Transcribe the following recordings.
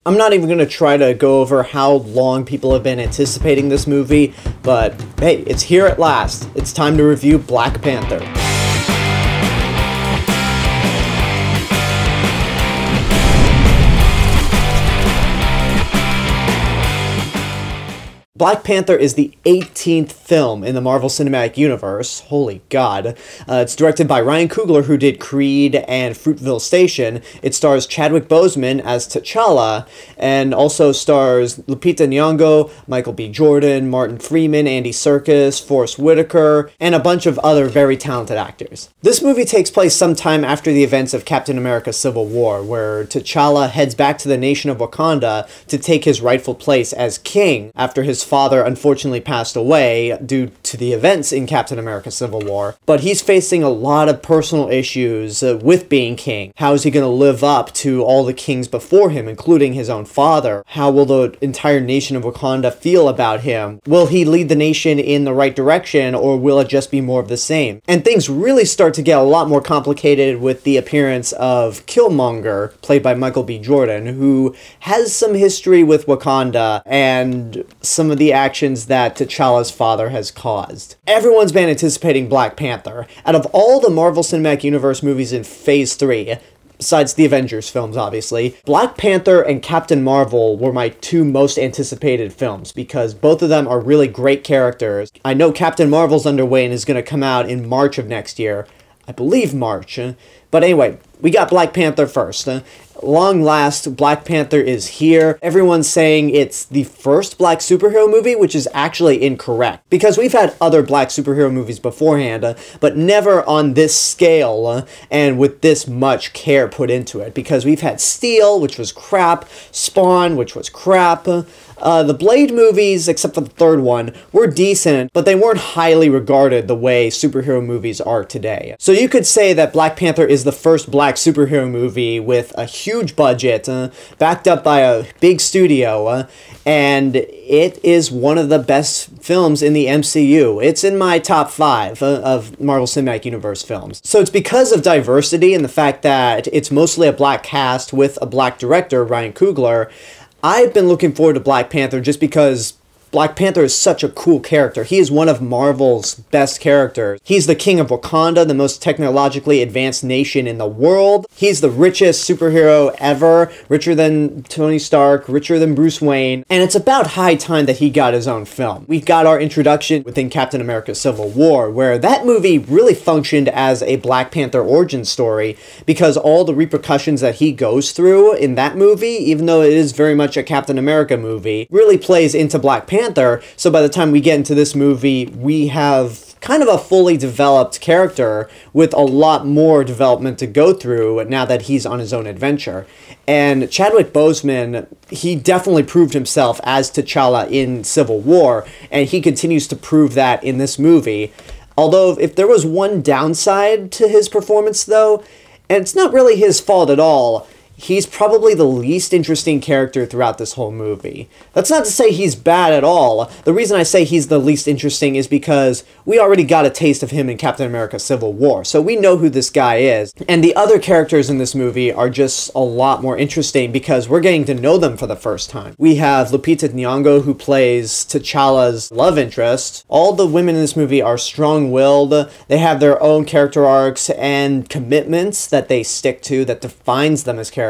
I'm not even going to try to go over how long people have been anticipating this movie, but hey, it's here at last. It's time to review Black Panther. Black Panther is the 18th film in the Marvel Cinematic Universe. Holy God. It's directed by Ryan Coogler, who did Creed and Fruitvale Station. It stars Chadwick Boseman as T'Challa, and also stars Lupita Nyong'o, Michael B. Jordan, Martin Freeman, Andy Serkis, Forrest Whitaker, and a bunch of other very talented actors. This movie takes place sometime after the events of Captain America Civil War, where T'Challa heads back to the nation of Wakanda to take his rightful place as king after his father unfortunately passed away due to the events in Captain America Civil War. But he's facing a lot of personal issues with being king. How is he going to live up to all the kings before him, including his own father? How will the entire nation of Wakanda feel about him? Will he lead the nation in the right direction, or will it just be more of the same? And things really start to get a lot more complicated with the appearance of Killmonger, played by Michael B. Jordan, who has some history with Wakanda and some of the actions that T'Challa's father has caused. Everyone's been anticipating Black Panther. Out of all the Marvel Cinematic Universe movies in Phase 3, besides the Avengers films, obviously, Black Panther and Captain Marvel were my two most anticipated films, because both of them are really great characters. I know Captain Marvel's underway and is going to come out in March of next year. I believe March. But anyway, we got Black Panther first. Long last, Black Panther is here. Everyone's saying it's the first black superhero movie, which is actually incorrect, because we've had other black superhero movies beforehand, but never on this scale and with this much care put into it, because we've had Steel, which was crap, Spawn, which was crap. The Blade movies, except for the third one, were decent, but they weren't highly regarded the way superhero movies are today. So you could say that Black Panther is the first black superhero movie with a huge budget, backed up by a big studio, and it is one of the best films in the MCU. It's in my top 5 of Marvel Cinematic Universe films. So it's because of diversity and the fact that it's mostly a black cast with a black director, Ryan Coogler. I've been looking forward to Black Panther just because Black Panther is such a cool character. He is one of Marvel's best characters. He's the king of Wakanda, the most technologically advanced nation in the world. He's the richest superhero ever, richer than Tony Stark, richer than Bruce Wayne, and it's about high time that he got his own film. We got our introduction within Captain America Civil War, where that movie really functioned as a Black Panther origin story, because all the repercussions that he goes through in that movie, even though it is very much a Captain America movie, really plays into Black Panther. So by the time we get into this movie, we have kind of a fully developed character with a lot more development to go through now that he's on his own adventure. And Chadwick Boseman, he definitely proved himself as T'Challa in Civil War, and he continues to prove that in this movie. Although, if there was one downside to his performance, though, and it's not really his fault at all, he's probably the least interesting character throughout this whole movie. That's not to say he's bad at all. The reason I say he's the least interesting is because we already got a taste of him in Captain America Civil War, so we know who this guy is. And the other characters in this movie are just a lot more interesting because we're getting to know them for the first time. We have Lupita Nyong'o, who plays T'Challa's love interest. All the women in this movie are strong-willed. They have their own character arcs and commitments that they stick to that defines them as characters.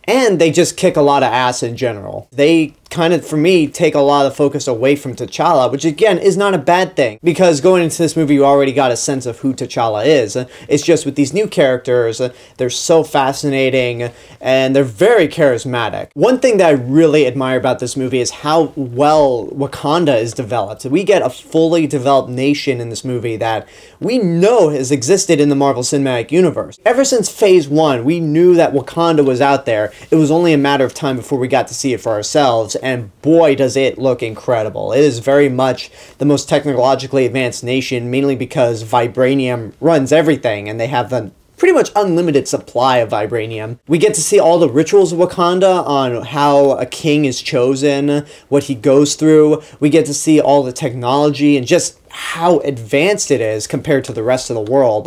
And they just kick a lot of ass in general. They kind of, for me, take a lot of focus away from T'Challa, which again is not a bad thing, because going into this movie you already got a sense of who T'Challa is. It's just with these new characters, they're so fascinating and they're very charismatic. One thing that I really admire about this movie is how well Wakanda is developed. We get a fully developed nation in this movie that we know has existed in the Marvel Cinematic Universe. Ever since Phase 1, we knew that Wakanda was out there. It was only a matter of time before we got to see it for ourselves, and boy does it look incredible. It is very much the most technologically advanced nation, mainly because vibranium runs everything, and they have the pretty much unlimited supply of vibranium. We get to see all the rituals of Wakanda on how a king is chosen, what he goes through. We get to see all the technology and just how advanced it is compared to the rest of the world,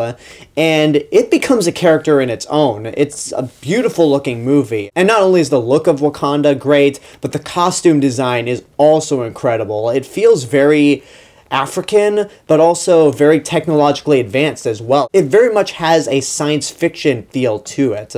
and it becomes a character in its own. It's a beautiful looking movie, and not only is the look of Wakanda great, but the costume design is also incredible. It feels very African, but also very technologically advanced as well. It very much has a science fiction feel to it,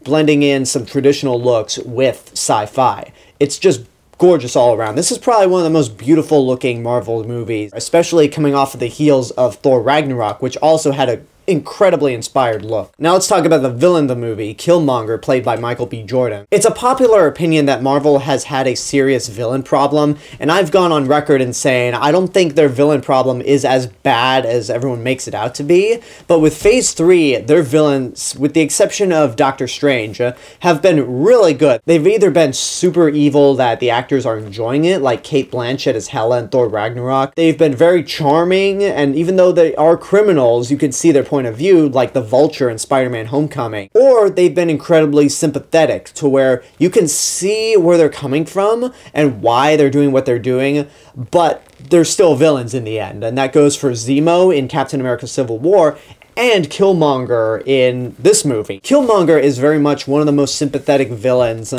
blending in some traditional looks with sci-fi. It's just gorgeous all around. This is probably one of the most beautiful looking Marvel movies, especially coming off of the heels of Thor Ragnarok, which also had a incredibly inspired look. Now let's talk about the villain of the movie, Killmonger, played by Michael B. Jordan. It's a popular opinion that Marvel has had a serious villain problem, and I've gone on record in saying I don't think their villain problem is as bad as everyone makes it out to be, but with Phase 3, their villains, with the exception of Doctor Strange, have been really good. They've either been super evil that the actors are enjoying it, like Cate Blanchett as Hela in Thor Ragnarok. They've been very charming, and even though they are criminals, you can see their point of view, like the Vulture in Spider-Man Homecoming. Or they've been incredibly sympathetic, to where you can see where they're coming from and why they're doing what they're doing, but they're still villains in the end. And that goes for Zemo in Captain America Civil War, and Killmonger in this movie. Killmonger is very much one of the most sympathetic villains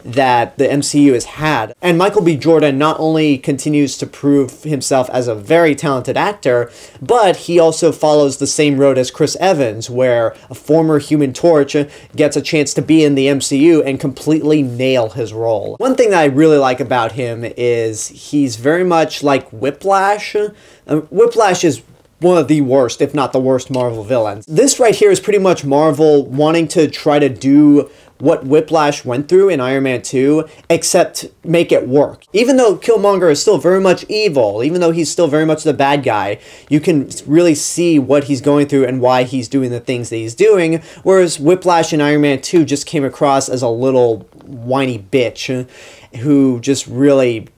that the MCU has had. And Michael B. Jordan not only continues to prove himself as a very talented actor, but he also follows the same road as Chris Evans, where a former Human Torch gets a chance to be in the MCU and completely nail his role. One thing that I really like about him is he's very much like Whiplash. Whiplash is one of the worst, if not the worst, Marvel villains. This right here is pretty much Marvel wanting to try to do what Whiplash went through in Iron Man 2, except make it work. Even though Killmonger is still very much evil, even though he's still very much the bad guy, you can really see what he's going through and why he's doing the things that he's doing, whereas Whiplash in Iron Man 2 just came across as a little whiny bitch who just really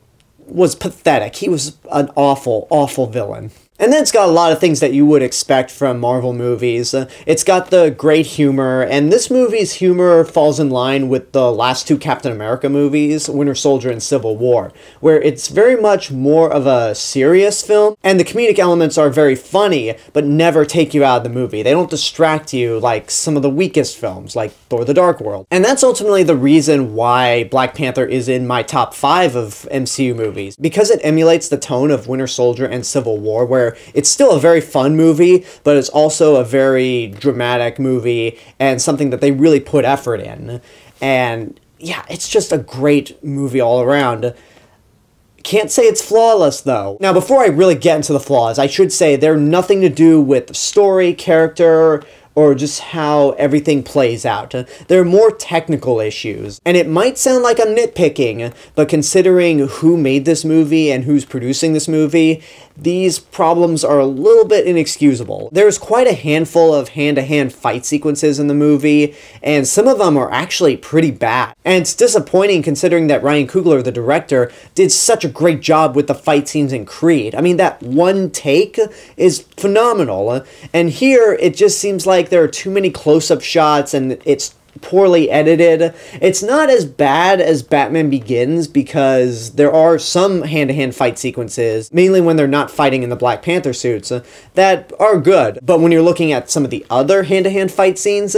was pathetic. He was an awful, awful villain. And then it's got a lot of things that you would expect from Marvel movies. It's got the great humor, and this movie's humor falls in line with the last two Captain America movies, Winter Soldier and Civil War, where it's very much more of a serious film, and the comedic elements are very funny, but never take you out of the movie. They don't distract you like some of the weakest films, like Thor the Dark World. And that's ultimately the reason why Black Panther is in my top 5 of MCU movies, because it emulates the tone of Winter Soldier and Civil War, where it's still a very fun movie, but it's also a very dramatic movie and something that they really put effort in. And yeah, it's just a great movie all around. Can't say it's flawless, though. Now, before I really get into the flaws, I should say they're nothing to do with the story, character, or just how everything plays out. There are more technical issues, and it might sound like I'm nitpicking, but considering who made this movie and who's producing this movie, these problems are a little bit inexcusable. There's quite a handful of hand-to-hand fight sequences in the movie, and some of them are actually pretty bad. And it's disappointing considering that Ryan Coogler, the director, did such a great job with the fight scenes in Creed. I mean, that one take is phenomenal, and here it just seems like there are too many close-up shots and it's poorly edited. It's not as bad as Batman Begins because there are some hand-to-hand fight sequences, mainly when they're not fighting in the Black Panther suits, that are good. But when you're looking at some of the other hand-to-hand fight scenes,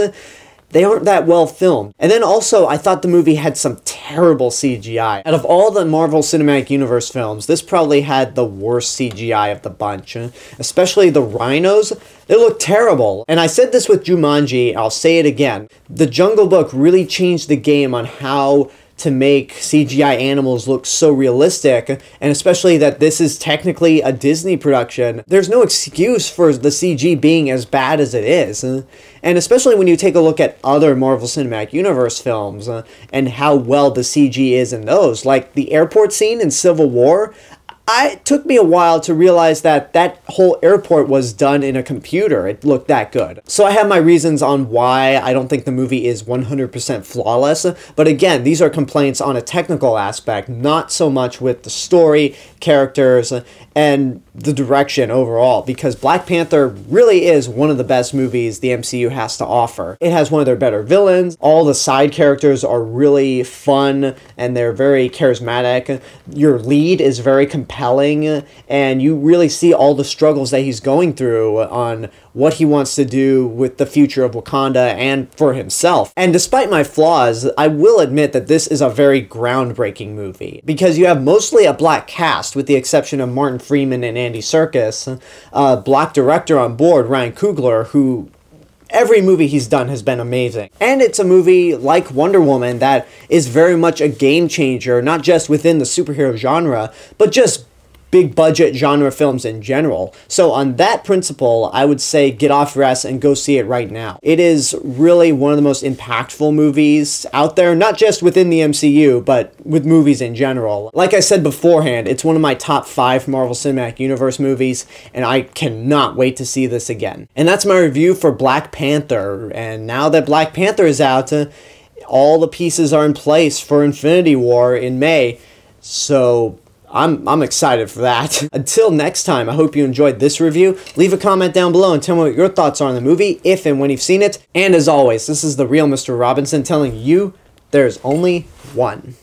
they aren't that well filmed. And then also, I thought the movie had some terrible CGI. Out of all the Marvel Cinematic Universe films, this probably had the worst CGI of the bunch. Especially the rhinos, they look terrible. And I said this with Jumanji, I'll say it again. The Jungle Book really changed the game on how to make CGI animals look so realistic, and especially that this is technically a Disney production. There's no excuse for the CG being as bad as it is. And especially when you take a look at other Marvel Cinematic Universe films and how well the CG is in those. Like the airport scene in Civil War, It took me a while to realize that that whole airport was done in a computer. It looked that good. So I have my reasons on why I don't think the movie is 100% flawless, but again, these are complaints on a technical aspect, not so much with the story, characters, and the direction overall, because Black Panther really is one of the best movies the MCU has to offer. It has one of their better villains, all the side characters are really fun, and they're very charismatic. Your lead is very compelling, and you really see all the struggles that he's going through on what he wants to do with the future of Wakanda and for himself. And despite my flaws, I will admit that this is a very groundbreaking movie, because you have mostly a black cast, with the exception of Martin Freeman and Andy Serkis, a black director on board, Ryan Coogler, who every movie he's done has been amazing. And it's a movie like Wonder Woman that is very much a game changer, not just within the superhero genre, but just big budget genre films in general. So on that principle, I would say get off your ass and go see it right now. It is really one of the most impactful movies out there, not just within the MCU, but with movies in general. Like I said beforehand, it's one of my top 5 Marvel Cinematic Universe movies, and I cannot wait to see this again. And that's my review for Black Panther. And now that Black Panther is out, all the pieces are in place for Infinity War in May. So I'm excited for that. Until next time, I hope you enjoyed this review. Leave a comment down below and tell me what your thoughts are on the movie, if and when you've seen it. And as always, this is the real Mr. Robinson telling you there's only one.